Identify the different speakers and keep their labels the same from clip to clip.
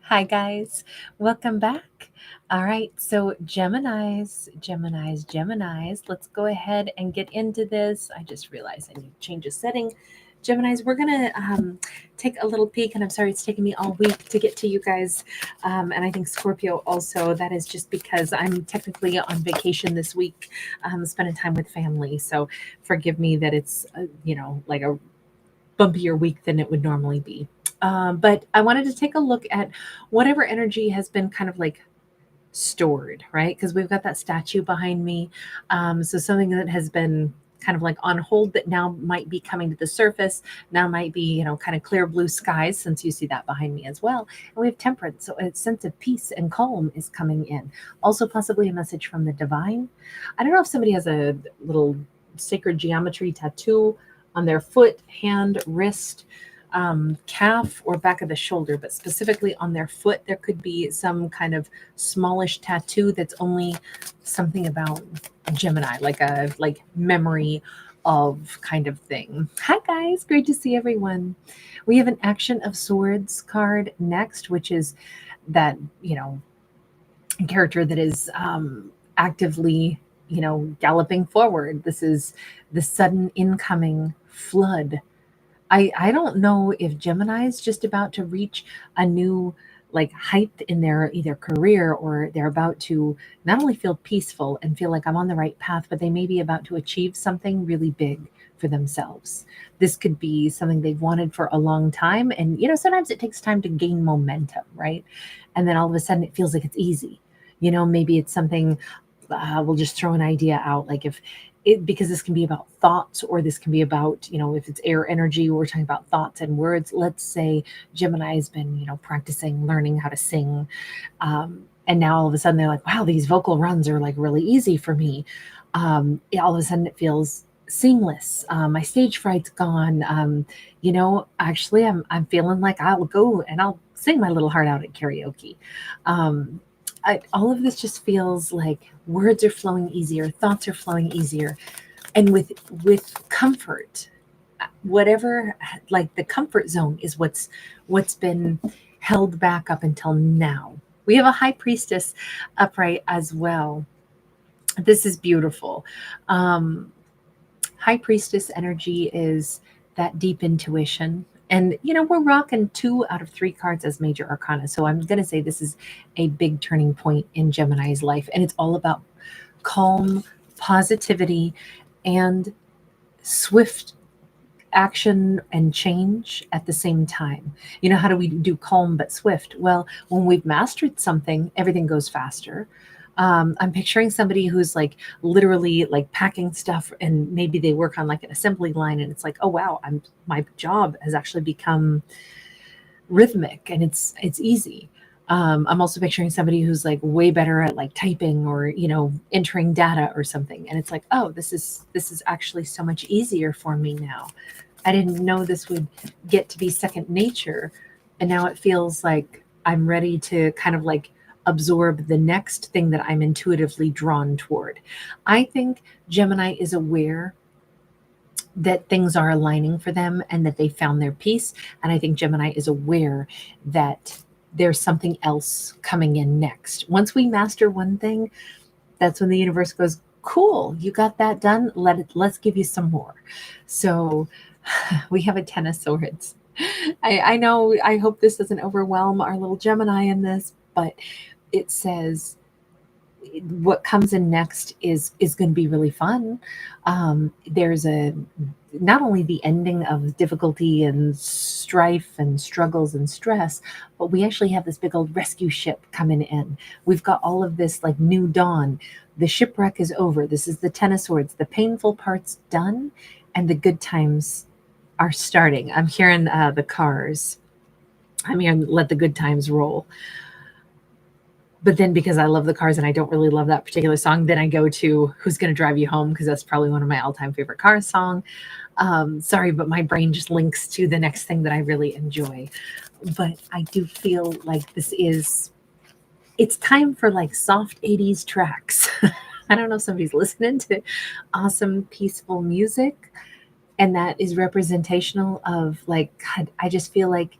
Speaker 1: Hi, guys. Welcome back. All right. So, Geminis. Let's go ahead and get into this. I just realized I need to change a setting. Geminis, we're going to take a little peek, and I'm sorry it's taken me all week to get to you guys. And I think Scorpio also. That is just because I'm technically on vacation this week, spending time with family. So, forgive me that it's, like a bumpier week than it would normally be. But I wanted to take a look at whatever energy has been kind of like stored, right? Because we've got that statue behind me. So something that has been kind of like on hold that now might be coming to the surface, now might be, kind of clear blue skies, since you see that behind me as well. And we have temperance. So a sense of peace and calm is coming in. Also, possibly a message from the divine. I don't know if somebody has a little sacred geometry tattoo on their foot, hand, wrist, calf, or back of the shoulder, but specifically on their foot, there could be some kind of smallish tattoo that's only something about Gemini, like a memory of kind of thing. Hi guys, great to see everyone. We have an Action of Swords card next, which is that character that is actively galloping forward. This is the sudden incoming flood. I don't know if Gemini is just about to reach a new like height in their either career, or they're about to not only feel peaceful and feel like I'm on the right path, but they may be about to achieve something really big for themselves. This could be something they've wanted for a long time. And, sometimes it takes time to gain momentum, right? And then all of a sudden it feels like it's easy. Maybe it's something, we'll just throw an idea out. Like if because this can be about thoughts, or this can be about, if it's air energy, we're talking about thoughts and words. Let's say Gemini has been, practicing learning how to sing. And now all of a sudden they're like, wow, these vocal runs are like really easy for me. All of a sudden it feels seamless. My stage fright's gone. Actually I'm feeling like I'll go and I'll sing my little heart out at karaoke. All of this just feels like words are flowing easier, thoughts are flowing easier, and with comfort. Whatever, like the comfort zone is what's been held back up until now. We have a High Priestess upright as well. This is beautiful. Um, High Priestess energy is that deep intuition. And, we're rocking 2 out of 3 cards as major arcana. So I'm going to say this is a big turning point in Gemini's life. And it's all about calm, positivity, and swift action and change at the same time. How do we do calm but swift? Well, when we've mastered something, everything goes faster. I'm picturing somebody who's like literally like packing stuff, and maybe they work on like an assembly line, and it's like, oh wow, my job has actually become rhythmic and it's easy. I'm also picturing somebody who's like way better at like typing, or entering data or something, and it's like, oh, this is actually so much easier for me now. I didn't know this would get to be second nature, and now it feels like I'm ready to kind of like absorb the next thing that I'm intuitively drawn toward. I think Gemini is aware that things are aligning for them and that they found their peace. And I think Gemini is aware that there's something else coming in next. Once we master one thing, that's when the universe goes, cool, you got that done. Let's give you some more. So we have a 10 of Swords. I know, I hope this doesn't overwhelm our little Gemini in this, but it says what comes in next is going to be really fun. There's a not only the ending of difficulty and strife and struggles and stress, but we actually have this big old rescue ship coming in. We've got all of this like new dawn. The shipwreck is over. This is the 10 of Swords. The painful part's done, and the good times are starting. I'm hearing the Cars. I'm hearing Let the Good Times Roll. But then, because I love the Cars and I don't really love that particular song, then I go to Who's Gonna Drive You Home, because that's probably one of my all-time favorite Cars song. Sorry, but my brain just links to the next thing that I really enjoy. But I do feel like it's time for like soft 80s tracks. I don't know if somebody's listening to awesome, peaceful music, and that is representational of like, God, I just feel like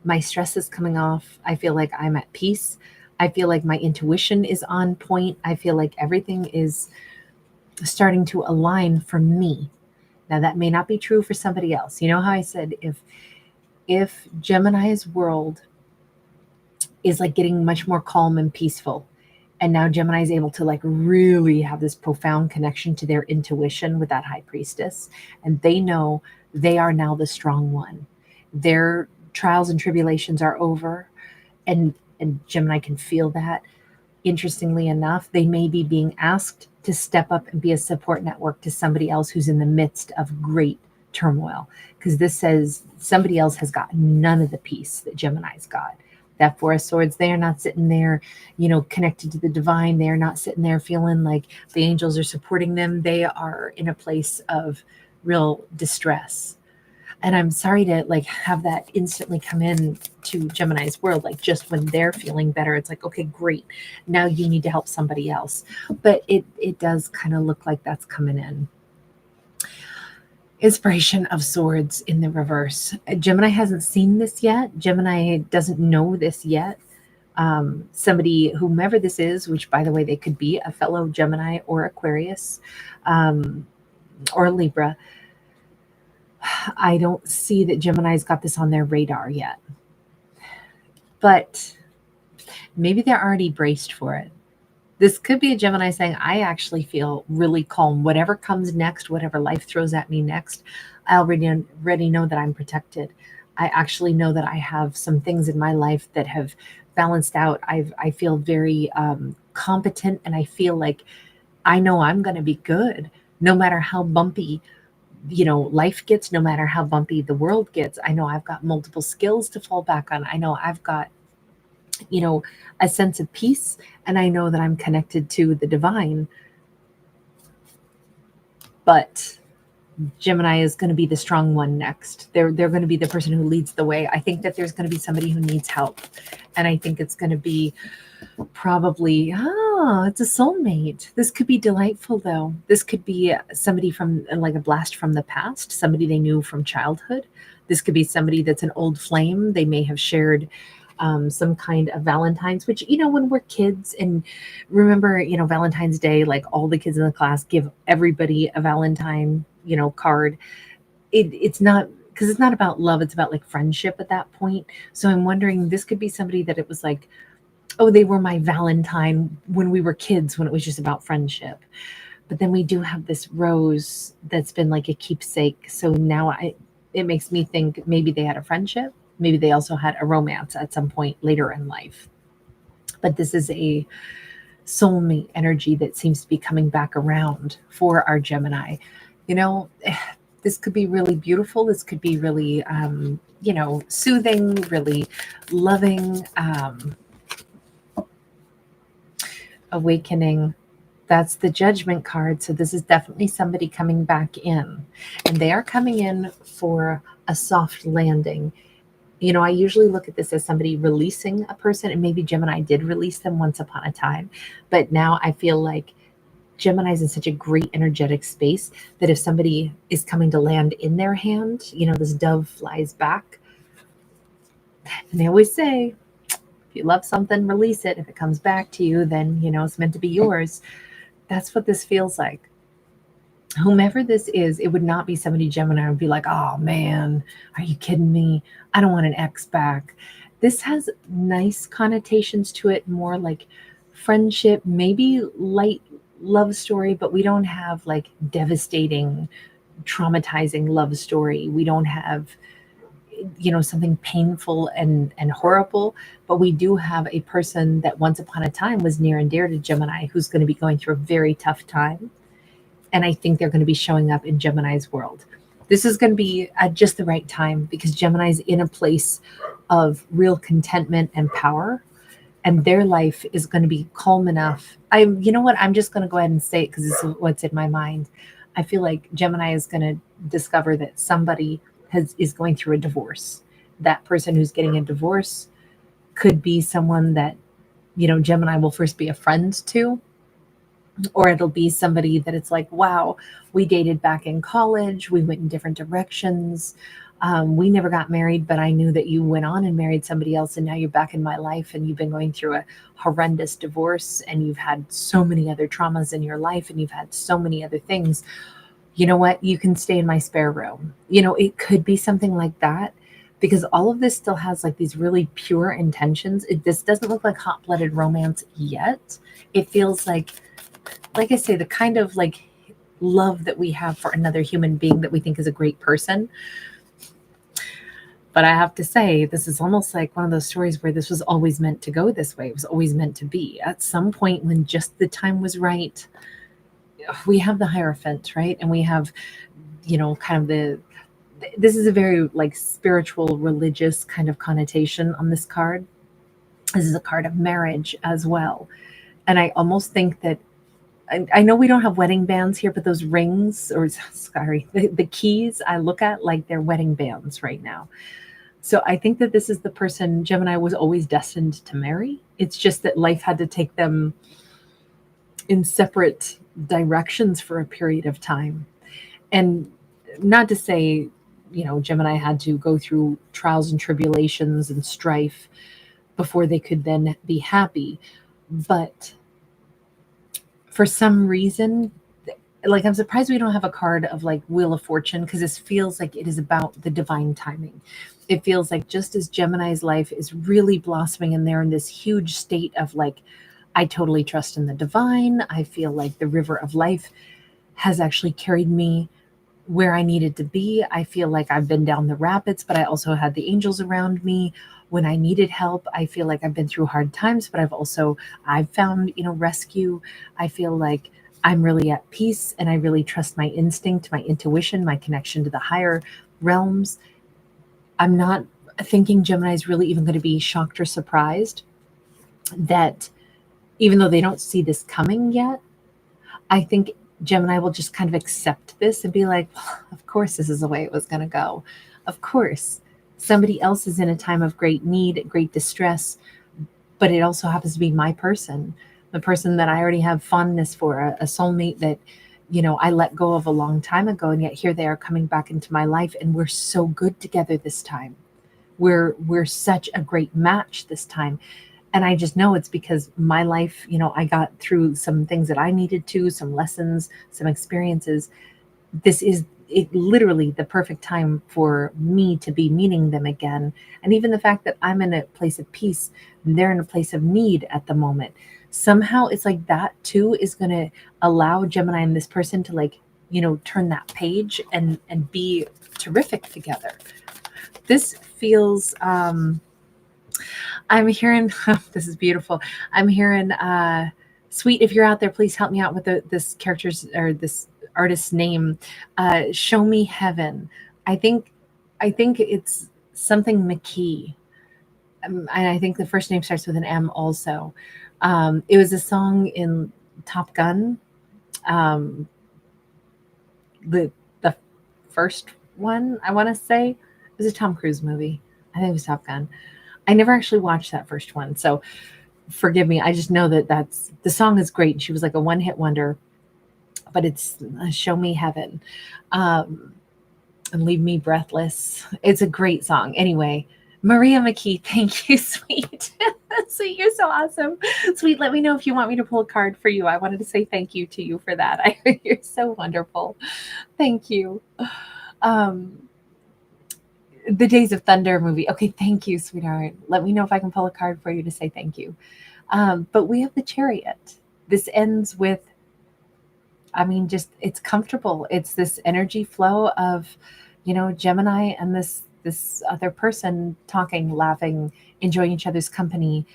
Speaker 1: My stress is coming off. I feel like I'm at peace. I feel like my intuition is on point. I feel like everything is starting to align for me. Now that may not be true for somebody else. You know how I said if Gemini's world is like getting much more calm and peaceful, and now Gemini is able to like really have this profound connection to their intuition with that high priestess, and they know they are now the strong one. Their trials and tribulations are over, and Gemini can feel that. Interestingly enough, they may be being asked to step up and be a support network to somebody else who's in the midst of great turmoil, because this says somebody else has got none of the peace that Gemini's got. That Four of Swords, they are not sitting there, connected to the divine. They are not sitting there feeling like the angels are supporting them. They are in a place of real distress. And I'm sorry to like have that instantly come in to Gemini's world, like just when they're feeling better, it's like, okay, great. Now you need to help somebody else. But it does kind of look like that's coming in. Inspiration of Swords in the reverse. Gemini hasn't seen this yet. Gemini doesn't know this yet. Somebody, whomever this is, which by the way, they could be a fellow Gemini or Aquarius, or Libra. I don't see that Gemini's got this on their radar yet. But maybe they're already braced for it. This could be a Gemini saying, I actually feel really calm. Whatever comes next, whatever life throws at me next, I already know that I'm protected. I actually know that I have some things in my life that have balanced out. I feel very competent, and I feel like I know I'm going to be good no matter how bumpy life gets, no matter how bumpy the world gets. I know I've got multiple skills to fall back on. I know I've got a sense of peace, and I know that I'm connected to the divine. But Gemini is going to be the strong one next. They're going to be the person who leads the way. I think that there's going to be somebody who needs help, and I think it's going to be probably, it's a soulmate. This could be delightful though. This could be somebody from like a blast from the past, somebody they knew from childhood. This could be somebody that's an old flame. They may have shared some kind of Valentine's, which, when we're kids, and remember, Valentine's Day, like all the kids in the class give everybody a Valentine, card. It's not, because it's not about love. It's about like friendship at that point. So I'm wondering, this could be somebody that it was like, oh, they were my Valentine when we were kids, when it was just about friendship. But then we do have this rose that's been like a keepsake. So now it makes me think maybe they had a friendship. Maybe they also had a romance at some point later in life. But this is a soulmate energy that seems to be coming back around for our Gemini. This could be really beautiful. This could be really, soothing, really loving, awakening. That's the Judgment card. So this is definitely somebody coming back in, and they are coming in for a soft landing. I usually look at this as somebody releasing a person, and maybe Gemini did release them once upon a time. But now I feel like Gemini's in such a great energetic space that if somebody is coming to land in their hand, this dove flies back. And they always say, if you love something, release it. If it comes back to you, then, it's meant to be yours. That's what this feels like. Whomever this is, it would not be somebody Gemini would be like, oh man, are you kidding me? I don't want an ex back. This has nice connotations to it, more like friendship, maybe light love story, but we don't have like devastating, traumatizing love story. We don't have, something painful and horrible, but we do have a person that once upon a time was near and dear to Gemini who's going to be going through a very tough time. And I think they're going to be showing up in Gemini's world. This is going to be at just the right time, because Gemini's in a place of real contentment and power, and their life is going to be calm enough. I'm just going to go ahead and say it because this is what's in my mind. I feel like Gemini is going to discover that somebody is going through a divorce. That person who's getting a divorce could be someone that, Gemini will first be a friend to, or it'll be somebody that it's like, wow, we dated back in college. We went in different directions. We never got married, but I knew that you went on and married somebody else, and now you're back in my life, and you've been going through a horrendous divorce, and you've had so many other traumas in your life, and you've had so many other things. You know what? You can stay in my spare room. It could be something like that, because all of this still has like these really pure intentions. This doesn't look like hot-blooded romance yet. It feels like I say, the kind of like love that we have for another human being that we think is a great person. But I have to say, this is almost like one of those stories where this was always meant to go this way. It was always meant to be. At some point, when just the time was right, we have the Hierophant, right? And we have, kind of this is a very like spiritual, religious kind of connotation on this card. This is a card of marriage as well. And I almost think that, I know we don't have wedding bands here, but those rings, or sorry, the keys I look at like they're wedding bands right now. So I think that this is the person Gemini was always destined to marry. It's just that life had to take them in separate directions for a period of time. And not to say, Gemini had to go through trials and tribulations and strife before they could then be happy. But for some reason, like, I'm surprised we don't have a card of like Wheel of Fortune, because this feels like it is about the divine timing. It feels like just as Gemini's life is really blossoming and they're in this huge state of like, I totally trust in the divine. I feel like the river of life has actually carried me where I needed to be. I feel like I've been down the rapids, but I also had the angels around me when I needed help. I feel like I've been through hard times, but I've found, rescue. I feel like I'm really at peace, and I really trust my instinct, my intuition, my connection to the higher realms. I'm not thinking Gemini is really even going to be shocked or surprised that, even though they don't see this coming yet, I think Gemini will just kind of accept this and be like, well, of course, this is the way it was going to go. Of course, somebody else is in a time of great need, great distress, but it also happens to be my person, the person that I already have fondness for, a soulmate that, I let go of a long time ago. And yet here they are coming back into my life, and we're so good together this time. We're such a great match this time. And I just know it's because my life, I got through some things that I needed to, some lessons, some experiences. This is literally the perfect time for me to be meeting them again. And even the fact that I'm in a place of peace, they're in a place of need at the moment. Somehow it's like that too is going to allow Gemini and this person to like, turn that page and be terrific together. This feels, I'm hearing, this is beautiful. I'm hearing, sweet, if you're out there, please help me out with this character's or this artist's name. Show me heaven. I think it's something McKee. And I think the first name starts with an M also. It was a song in Top Gun. The first one, I want to say, it was a Tom Cruise movie. I think it was Top Gun. I never actually watched that first one, so forgive me. I just know that the song is great. She was like a one-hit wonder, but it's Show Me Heaven, and Leave Me Breathless. It's a great song. Anyway, Maria McKee, thank you, sweet. Sweet, you're so awesome. Sweet, let me know if you want me to pull a card for you. I wanted to say thank you to you for that. You're so wonderful. Thank you. The Days of Thunder movie. Okay, thank you, sweetheart. Let me know if I can pull a card for you to say thank you. But we have the Chariot. This ends with, just it's comfortable. It's this energy flow of, Gemini and this other person talking, laughing, enjoying each other's company.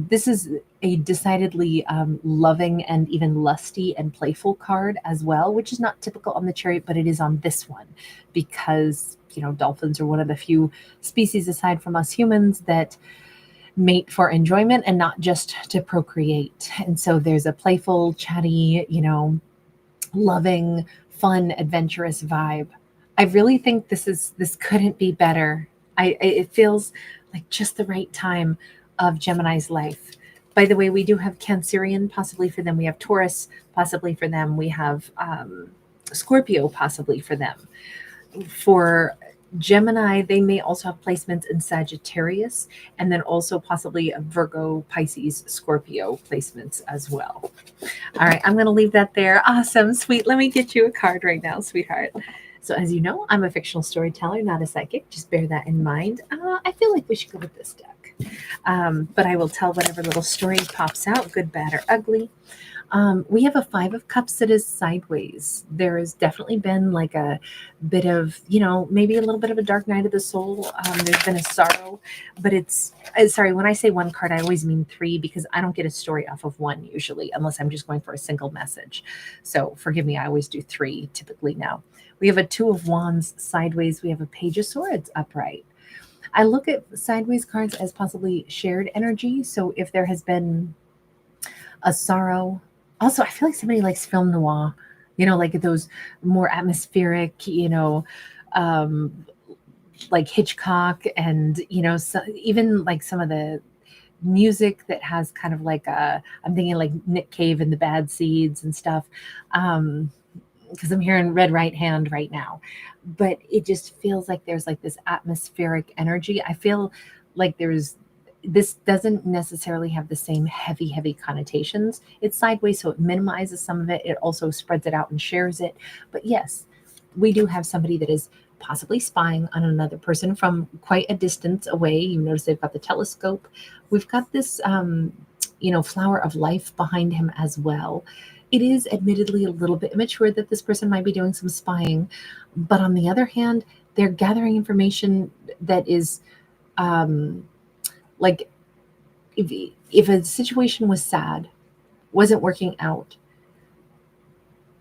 Speaker 1: This is a decidedly loving and even lusty and playful card as well, which is not typical on the Chariot, but it is on this one because, dolphins are one of the few species aside from us humans that mate for enjoyment and not just to procreate. And so there's a playful, chatty, loving, fun, adventurous vibe. I really think this couldn't be better. It feels like just the right time of Gemini's life. By the way, we do have Cancerian possibly for them. We have Taurus possibly for them. We have Scorpio possibly for them. For Gemini, they may also have placements in Sagittarius, and then also possibly a Virgo, Pisces, Scorpio placements as well. All right, I'm going to leave that there. Awesome, sweet. Let me get you a card right now, sweetheart. So, as you know, I'm a fictional storyteller, not a psychic. Just bear that in mind. I feel like we should go with this deck. But I will tell whatever little story pops out, good, bad, or ugly. We have a Five of Cups that is sideways. There has definitely been like a bit of, maybe a little bit of a dark night of the soul. There's been a sorrow, but sorry, when I say one card, I always mean three because I don't get a story off of one usually, unless I'm just going for a single message. So forgive me, I always do three typically now. We have a Two of Wands sideways. We have a Page of Swords upright. I look at sideways cards as possibly shared energy. So if there has been a sorrow, also I feel like somebody likes film noir, like those more atmospheric, um, like Hitchcock, and even like some of the music that has kind of like I'm thinking like Nick Cave and the Bad Seeds and stuff. Because I'm hearing Red Right Hand right now, but it just feels like there's like this atmospheric energy. I feel like this doesn't necessarily have the same heavy connotations. It's sideways, so it minimizes some of it. It also spreads it out and shares it. But yes, we do have somebody that is possibly spying on another person from quite a distance away. You notice they've got the telescope. We've got this, flower of life behind him as well. It is admittedly a little bit immature that this person might be doing some spying, but on the other hand, they're gathering information that is, like, if a situation was sad, wasn't working out,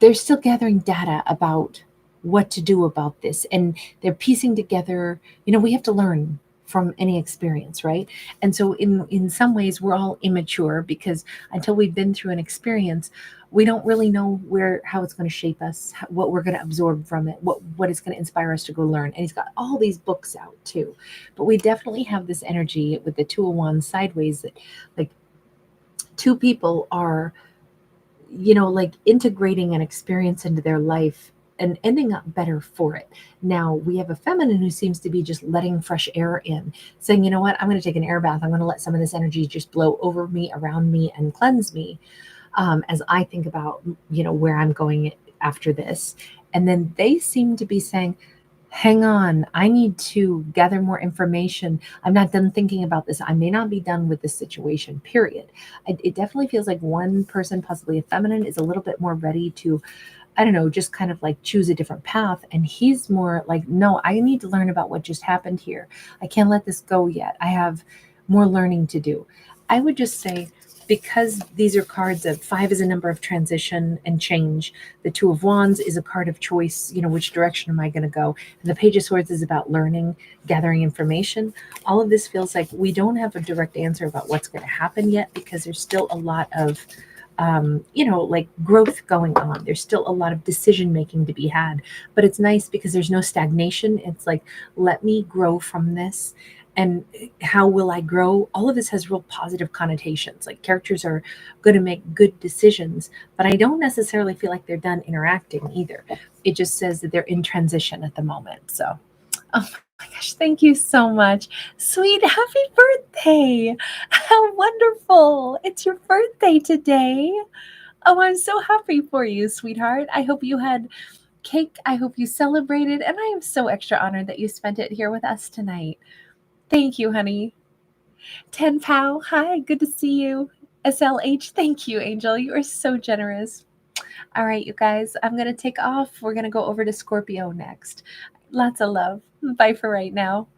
Speaker 1: they're still gathering data about what to do about this, and they're piecing together. We have to learn from any experience, right? And so in some ways we're all immature because until we've been through an experience, we don't really know how it's going to shape us, what we're going to absorb from it, what is going to inspire us to go learn. And he's got all these books out too, but we definitely have this energy with the Two of Wands sideways that, like, two people are, like integrating an experience into their life and ending up better for it. Now we have a feminine who seems to be just letting fresh air in, saying, you know what, I'm going to take an air bath. I'm going to let some of this energy just blow over me, around me, and cleanse me, as I think about, where I'm going after this. And then they seem to be saying, hang on, I need to gather more information. I'm not done thinking about this. I may not be done with this situation, period. It definitely feels like one person, possibly a feminine, is a little bit more ready to, I don't know, just kind of like choose a different path. And he's more like, no, I need to learn about what just happened here. I can't let this go yet. I have more learning to do. I would just say, because these are cards of five is a number of transition and change. The Two of Wands is a card of choice. Which direction am I going to go? And the Page of Swords is about learning, gathering information. All of this feels like we don't have a direct answer about what's going to happen yet because there's still a lot of like growth going on. There's still a lot of decision making to be had, but it's nice because there's no stagnation. It's like, let me grow from this. And how will I grow? All of this has real positive connotations. Like, characters are going to make good decisions, but I don't necessarily feel like they're done interacting either. It just says that they're in transition at the moment. So, oh my gosh, thank you so much. Sweet, happy birthday. How wonderful. It's your birthday today. Oh, I'm so happy for you, sweetheart. I hope you had cake. I hope you celebrated. And I am so extra honored that you spent it here with us tonight. Thank you, honey. 10 Pow, hi, good to see you. SLH, thank you, Angel. You are so generous. All right, you guys, I'm going to take off. We're going to go over to Scorpio next. Lots of love. Bye for right now.